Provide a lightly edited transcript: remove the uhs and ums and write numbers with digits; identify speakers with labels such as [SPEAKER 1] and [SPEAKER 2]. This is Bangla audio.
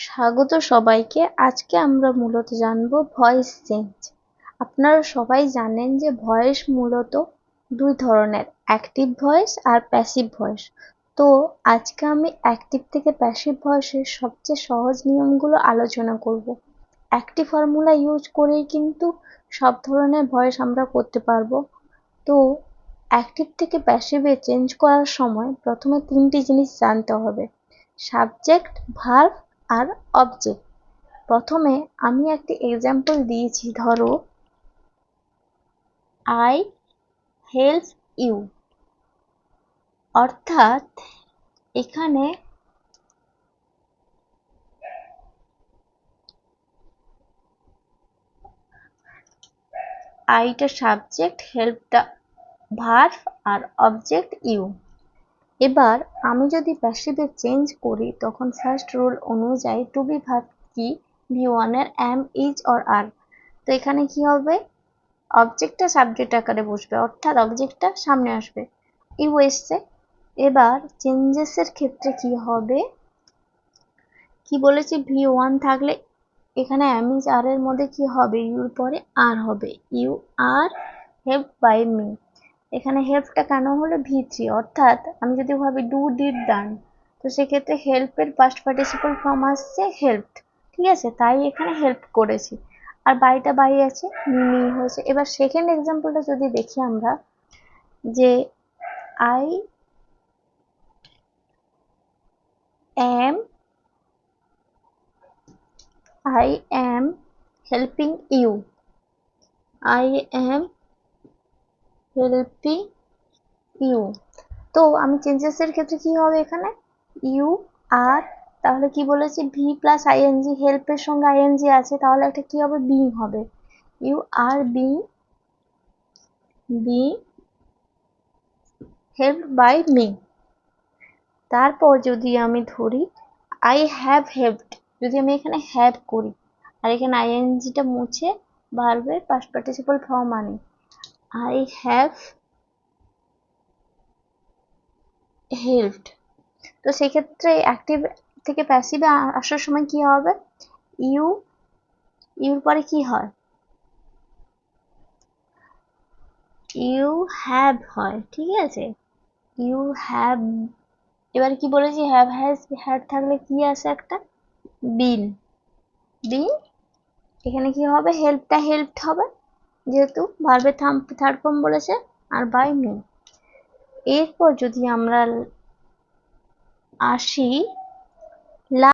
[SPEAKER 1] স্বাগত সবাইকে। আজকে আমরা মূলত জানবো ভয়েস চেঞ্জ। আপনারা সবাই জানেন যে ভয়েস মূলত দুই ধরনের, অ্যাক্টিভ ভয়েস আর প্যাসিভ ভয়েস। তো আজকে আমি অ্যাক্টিভ থেকে প্যাসিভ ভয়েসের সবচেয়ে সহজ নিয়মগুলো আলোচনা করব। একটি ফর্মুলা ইউজ করেই কিন্তু সব ধরনের ভয়েস আমরা করতে পারবো। তো অ্যাক্টিভ থেকে প্যাসিভে চেঞ্জ করার সময় প্রথমে তিনটি জিনিস জানতে হবে: সাবজেক্ট, ভার্ব আর অবজেক্ট। প্রথমে আমি একটি এক্সাম্পল দিয়েছি, ধরো আই হেল্প ইউ, অর্থাৎ এখানে আইটা সাবজেক্ট, হেল্পটা ভার্ব আর অবজেক্ট ইউ। এবার আমি যদি প্যাসিভে চেঞ্জ করি তখন ফার্স্ট রুল অনুযায়ী টু বি ভার্ব কি, V1 এর am, is or are। তো এখানে কি হবে, অবজেক্টটা সাবজেক্ট আকারে বসবে, অর্থাৎ অবজেক্টটা সামনে আসবে, ইউ এসছে। এবার চেঞ্জেসের ক্ষেত্রে কি হবে, কি বলেছি, V1 থাকলে এখানে am, is, are এর মধ্যে কি হবে, ইউর পরে আর হবে, you are help by me. এখানে হেল্পটা কেন হলো, V3, অর্থাৎ আমি যদি ভাবি ডু, ডিড, ডান, তো সেক্ষেত্রে হেল্পের পাস্ট পার্টিসিপল ফর্ম আসছে হেল্পড, ঠিক আছে, তাই এখানে হেল্প করেছি। আর বাইটা বাই আছে, মি হয়েছে। এবার সেকেন্ড এক্সাম্পলটা যদি দেখি আমরা, যে I am helping you, I am helping you। তো আমি চেঞ্জেসের ক্ষেত্রে কি হবে, এখানে ইউ আর, তাহলে কি বলেছি, ভি প্লাস আইএনজি, হেল্পের সঙ্গে আইএনজি আছে, তাহলে একটা কি হবে, বিং হবে, you are being help by me. তারপর যদি আমি ধরি আই হ্যাভ হেল্পড, যদি আমি এখানে হ্যাভ করি আর এখানে আইএনজিটা মুছে ভার্বের পাস্ট পার্টিসিপল ফর্ম আনি, আই হ্যাভ হেল্পড। তো সেক্ষেত্রে অ্যাক্টিভ থেকে প্যাসিভে আসার সময় কি হবে, ইউর পরে কি হয়, ইউ হ্যাভ হয়, ঠিক আছে, ইউ হ্যাভ। এবার কি বলেছি, হ্যাভ, হ্যাজ, হ্যাড থাকলে কি আসে, একটা বিন, এখানে কি হবে, হেল্পটা হেল্পড হবে যেহেতু ভার্বের থার্ড ফর্ম বলেছে, আর বাই মি। এরপর যদি আমরা আসি